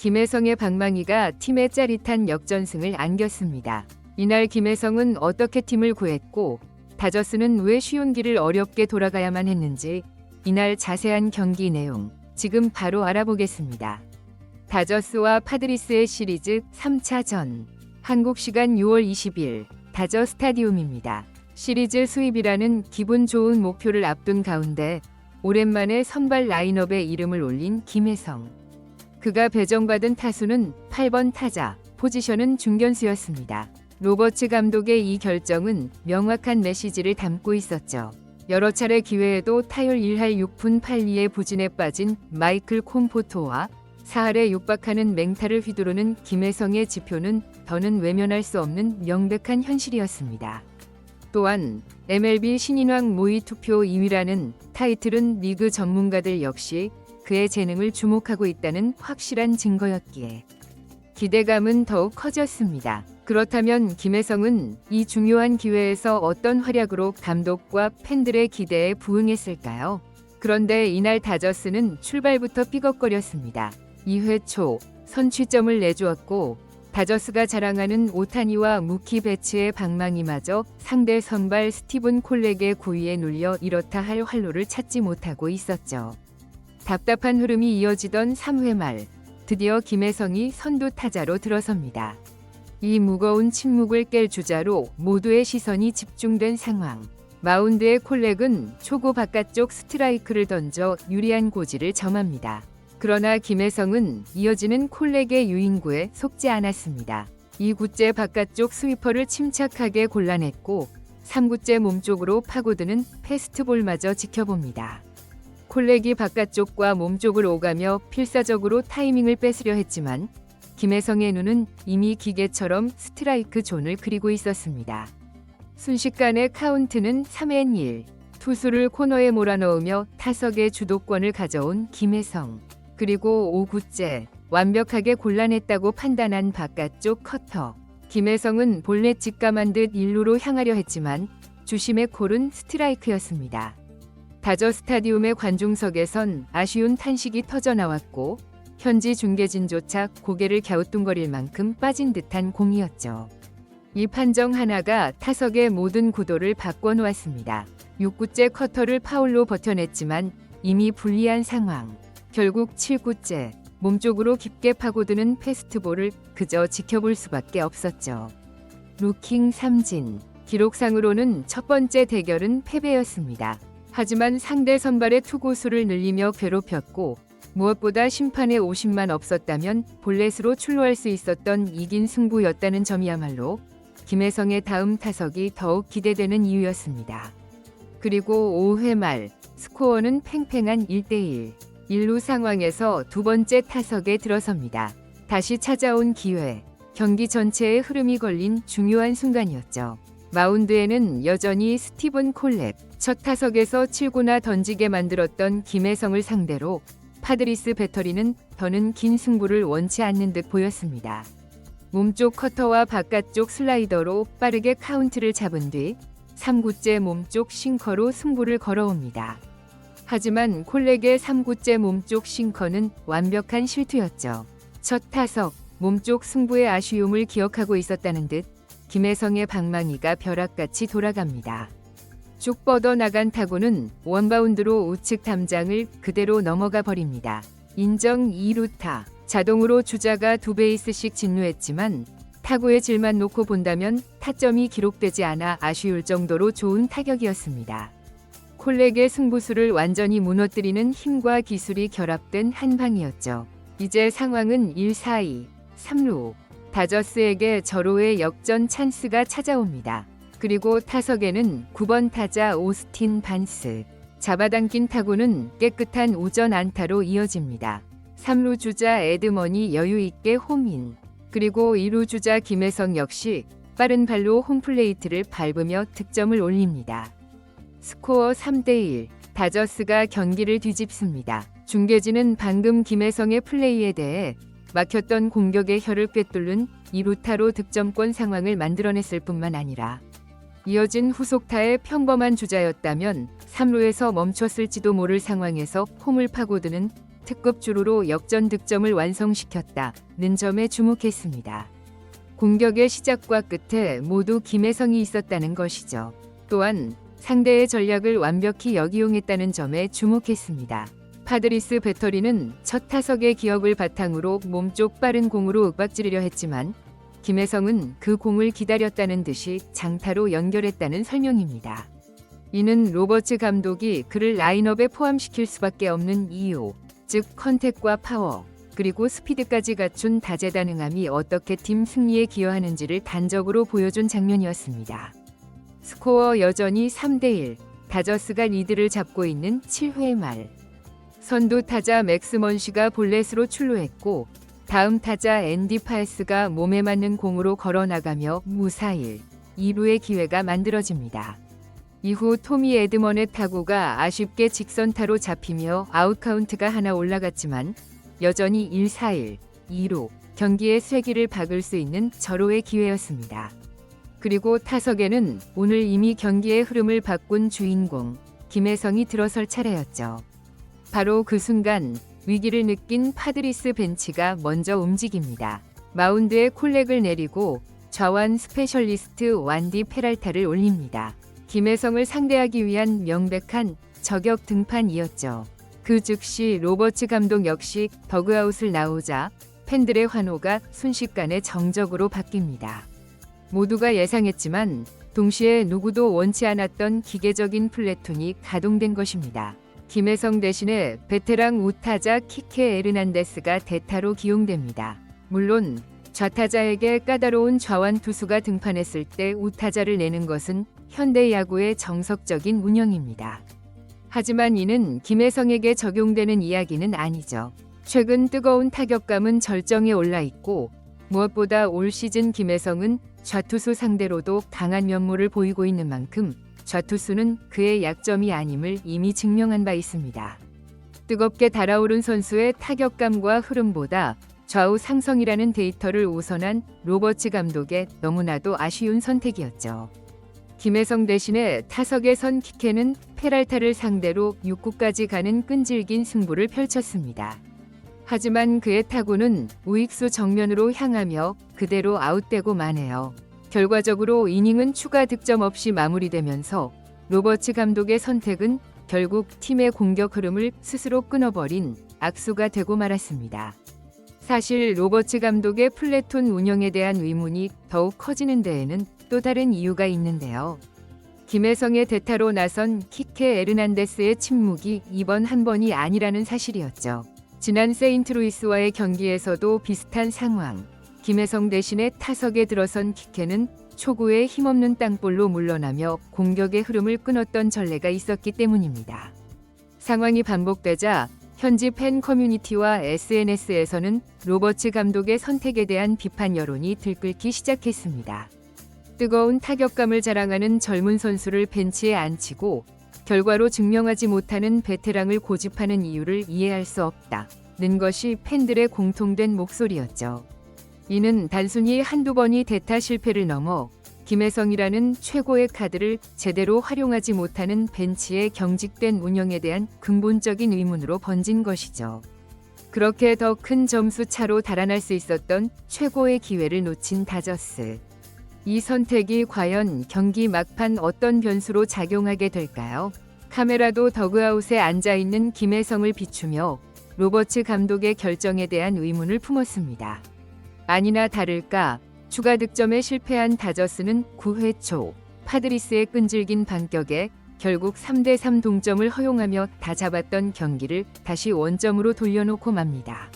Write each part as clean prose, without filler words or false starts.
김혜성의 방망이가 팀에 짜릿한 역전승을 안겼습니다. 이날 김혜성은 어떻게 팀을 구했고 다저스는 왜 쉬운 길을 어렵게 돌아가야만 했는지 이날 자세한 경기 내용 지금 바로 알아보겠습니다. 다저스와 파드리스의 시리즈 3차전 한국 시간 6월 20일 다저 스타디움입니다. 시리즈 수입이라는 기분 좋은 목표를 앞둔 가운데 오랜만에 선발 라인업에 이름을 올린 김혜성. 그가 배정받은 타수는 8번 타자, 포지션은 중견수였습니다. 로버츠 감독의 이 결정은 명확한 메시지를 담고 있었죠. 여러 차례 기회에도 타율 1할 6푼 8리에 부진에 빠진 마이클 콤포토와 4할에 육박하는 맹타를 휘두르는 김혜성의 지표는 더는 외면할 수 없는 명백한 현실이었습니다. 또한 MLB 신인왕 모의 투표 2위라는 타이틀은 리그 전문가들 역시 그의 재능을 주목하고 있다는 확실한 증거였기에 기대감은 더욱 커졌습니다. 그렇다면 김혜성은 이 중요한 기회에서 어떤 활약으로 감독과 팬들의 기대에 부응했을까요? 그런데 이날 다저스는 출발부터 삐걱거렸습니다. 2회 초 선취점을 내주었고 다저스가 자랑하는 오타니와 무키 배츠의 방망이마저 상대 선발 스티븐 콜렉의 구위에 눌려 이렇다 할 활로를 찾지 못하고 있었죠. 답답한 흐름이 이어지던 3회 말 드디어 김혜성이 선두 타자로 들어섭니다. 이 무거운 침묵을 깰 주자로 모두의 시선이 집중된 상황. 마운드의 콜렉은 초구 바깥쪽 스트라이크를 던져 유리한 고지를 점합니다. 그러나 김혜성은 이어지는 콜렉의 유인구에 속지 않았습니다. 2구째 바깥쪽 스위퍼를 침착하게 골라냈고 3구째 몸쪽으로 파고드는 패스트볼마저 지켜봅니다. 콜렉이 바깥쪽과 몸쪽을 오가며 필사적으로 타이밍을 뺏으려 했지만 김혜성의 눈은 이미 기계처럼 스트라이크 존을 그리고 있었습니다. 순식간에 카운트는 3앤1. 투수를 코너에 몰아넣으며 타석의 주도권을 가져온 김혜성. 그리고 5구째 완벽하게 골라냈다고 판단한 바깥쪽 커터. 김혜성은 볼넷 직감한 듯 1루로 향하려 했지만 주심의 콜은 스트라이크였습니다. 다저 스타디움의 관중석에선 아쉬운 탄식이 터져나왔고 현지 중계진조차 고개를 갸우뚱거릴 만큼 빠진 듯한 공이었죠. 이 판정 하나가 타석의 모든 구도를 바꿔놓았습니다. 6구째 커터를 파울로 버텨냈지만 이미 불리한 상황. 결국 7구째 몸쪽으로 깊게 파고드는 패스트볼을 그저 지켜볼 수밖에 없었죠. 루킹 삼진. 기록상으로는 첫 번째 대결은 패배였습니다. 하지만 상대 선발의 투구수를 늘리며 괴롭혔고 무엇보다 심판의 오심만 없었다면 볼넷으로 출루할 수 있었던 이긴 승부였다는 점이야말로 김혜성의 다음 타석이 더욱 기대되는 이유였습니다. 그리고 5회 말 스코어는 팽팽한 1대1. 1루 상황에서 두 번째 타석에 들어섭니다. 다시 찾아온 기회. 경기 전체의 흐름이 걸린 중요한 순간이었죠. 마운드에는 여전히 스티븐 콜렉. 첫 타석에서 7구나 던지게 만들었던 김혜성을 상대로 파드리스 배터리는 더는 긴 승부를 원치 않는 듯 보였습니다. 몸쪽 커터와 바깥쪽 슬라이더로 빠르게 카운트를 잡은 뒤 3구째 몸쪽 싱커로 승부를 걸어옵니다. 하지만 콜렉의 3구째 몸쪽 싱커는 완벽한 실투였죠. 첫 타석 몸쪽 승부의 아쉬움을 기억하고 있었다는 듯 김혜성의 방망이가 벼락같이 돌아갑니다. 쭉 뻗어나간 타구는 원바운드로 우측 담장을 그대로 넘어가 버립니다. 인정 2루타. 자동으로 주자가 2베이스씩 진루했지만 타구의 질만 놓고 본다면 타점이 기록되지 않아 아쉬울 정도로 좋은 타격이었습니다. 콜렉의 승부수를 완전히 무너뜨리는 힘과 기술이 결합된 한 방이었죠. 이제 상황은 1-4-2, 3루. 다저스에게 절호의 역전 찬스가 찾아옵니다. 그리고 타석에는 9번 타자 오스틴 반스. 잡아당긴 타구는 깨끗한 우전 안타로 이어집니다. 3루 주자 에드먼이 여유있게 홈인. 그리고 2루 주자 김혜성 역시 빠른 발로 홈플레이트를 밟으며 득점을 올립니다. 스코어 3대1. 다저스가 경기를 뒤집습니다. 중계진은 방금 김혜성의 플레이에 대해 막혔던 공격의 혀를 꿰뚫는 2루타로 득점권 상황을 만들어냈을 뿐만 아니라 이어진 후속타의 평범한 주자였다면 3루에서 멈췄을지도 모를 상황에서 홈을 파고드는 특급 주루로 역전 득점을 완성시켰다는 점에 주목했습니다. 공격의 시작과 끝에 모두 김혜성이 있었다는 것이죠. 또한 상대의 전략을 완벽히 역이용했다는 점에 주목했습니다. 파드리스 배터리는 첫 타석의 기억을 바탕으로 몸쪽 빠른 공으로 윽박지르려 했지만 김혜성은 그 공을 기다렸다는 듯이 장타로 연결했다는 설명입니다. 이는 로버츠 감독이 그를 라인업에 포함시킬 수밖에 없는 이유, 즉 컨택과 파워, 그리고 스피드까지 갖춘 다재다능함이 어떻게 팀 승리에 기여하는지를 단적으로 보여준 장면이었습니다. 스코어 여전히 3대1, 다저스가 리드를 잡고 있는 7회 말. 선두 타자 맥스 먼시가 볼넷으로 출루했고 다음 타자 앤디 파에스가 몸에 맞는 공으로 걸어나가며 무사일 2루의 기회가 만들어집니다. 이후 토미 에드먼의 타구가 아쉽게 직선타로 잡히며 아웃카운트가 하나 올라갔지만 여전히 1-4-1, 2루 경기의 쇠기를 박을 수 있는 절호의 기회였습니다. 그리고 타석에는 오늘 이미 경기의 흐름을 바꾼 주인공 김혜성이 들어설 차례였죠. 바로 그 순간 위기를 느낀 파드리스 벤치가 먼저 움직입니다. 마운드에 콜렉을 내리고 좌완 스페셜리스트 완디 페랄타를 올립니다. 김혜성을 상대하기 위한 명백한 저격 등판이었죠. 그 즉시 로버츠 감독 역시 더그아웃을 나오자 팬들의 환호가 순식간에 정적으로 바뀝니다. 모두가 예상했지만 동시에 누구도 원치 않았던 기계적인 플래툰이 가동된 것입니다. 김혜성 대신에 베테랑 우타자 키케 에르난데스가 대타로 기용됩니다. 물론 좌타자에게 까다로운 좌완 투수가 등판했을 때 우타자를 내는 것은 현대 야구의 정석적인 운영입니다. 하지만 이는 김혜성에게 적용되는 이야기는 아니죠. 최근 뜨거운 타격감은 절정에 올라 있고 무엇보다 올 시즌 김혜성은 좌투수 상대로도 강한 면모를 보이고 있는 만큼 좌투수는 그의 약점이 아님을 이미 증명한 바 있습니다. 뜨겁게 달아오른 선수의 타격감과 흐름보다 좌우 상성이라는 데이터를 우선한 로버츠 감독의 너무나도 아쉬운 선택이었죠. 김혜성 대신에 타석에 선 키케는 페랄타를 상대로 6구까지 가는 끈질긴 승부를 펼쳤습니다. 하지만 그의 타구는 우익수 정면으로 향하며 그대로 아웃되고 마네요. 결과적으로 이닝은 추가 득점 없이 마무리되면서 로버츠 감독의 선택은 결국 팀의 공격 흐름을 스스로 끊어버린 악수가 되고 말았습니다. 사실 로버츠 감독의 플래툰 운영에 대한 의문이 더욱 커지는 데에는 또 다른 이유가 있는데요. 김혜성의 대타로 나선 키케 에르난데스의 침묵이 이번 한 번이 아니라는 사실이었죠. 지난 세인트루이스와의 경기에서도 비슷한 상황. 김혜성 대신에 타석에 들어선 키케는 초구에 힘없는 땅볼로 물러나며 공격의 흐름을 끊었던 전례가 있었기 때문입니다. 상황이 반복되자 현지 팬 커뮤니티와 SNS에서는 로버츠 감독의 선택에 대한 비판 여론이 들끓기 시작했습니다. 뜨거운 타격감을 자랑하는 젊은 선수를 벤치에 앉히고 결과로 증명하지 못하는 베테랑을 고집하는 이유를 이해할 수 없다는 것이 팬들의 공통된 목소리였죠. 이는 단순히 한두 번이 대타 실패를 넘어 김혜성이라는 최고의 카드를 제대로 활용하지 못하는 벤치의 경직된 운영에 대한 근본적인 의문으로 번진 것이죠. 그렇게 더 큰 점수 차로 달아날 수 있었던 최고의 기회를 놓친 다저스. 이 선택이 과연 경기 막판 어떤 변수로 작용하게 될까요? 카메라도 더그아웃에 앉아있는 김혜성을 비추며 로버츠 감독의 결정에 대한 의문을 품었습니다. 아니나 다를까 추가 득점에 실패한 다저스는 9회 초 파드리스의 끈질긴 반격에 결국 3대3 동점을 허용하며 다 잡았던 경기를 다시 원점으로 돌려놓고 맙니다.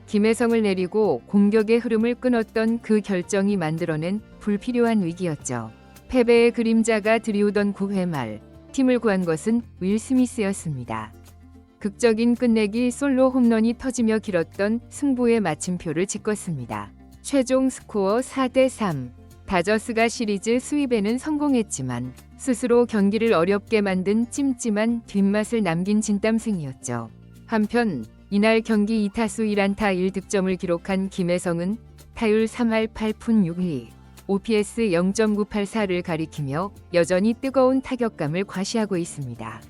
김혜성을 내리고 공격의 흐름을 끊었던 그 결정이 만들어낸 불필요한 위기였죠. 패배의 그림자가 드리우던 9회 말 팀을 구한 것은 윌 스미스였습니다. 극적인 끝내기 솔로 홈런이 터지며 길었던 승부의 마침표를 찍었습니다. 최종 스코어 4대3. 다저스가 시리즈 수입에는 성공했지만 스스로 경기를 어렵게 만든 찜찜한 뒷맛을 남긴 진땀승이었죠. 한편 이날 경기 2타수 1안타 1득점을 기록한 김혜성은 타율 3할 8푼 6리, OPS 0.984를 가리키며 여전히 뜨거운 타격감을 과시하고 있습니다.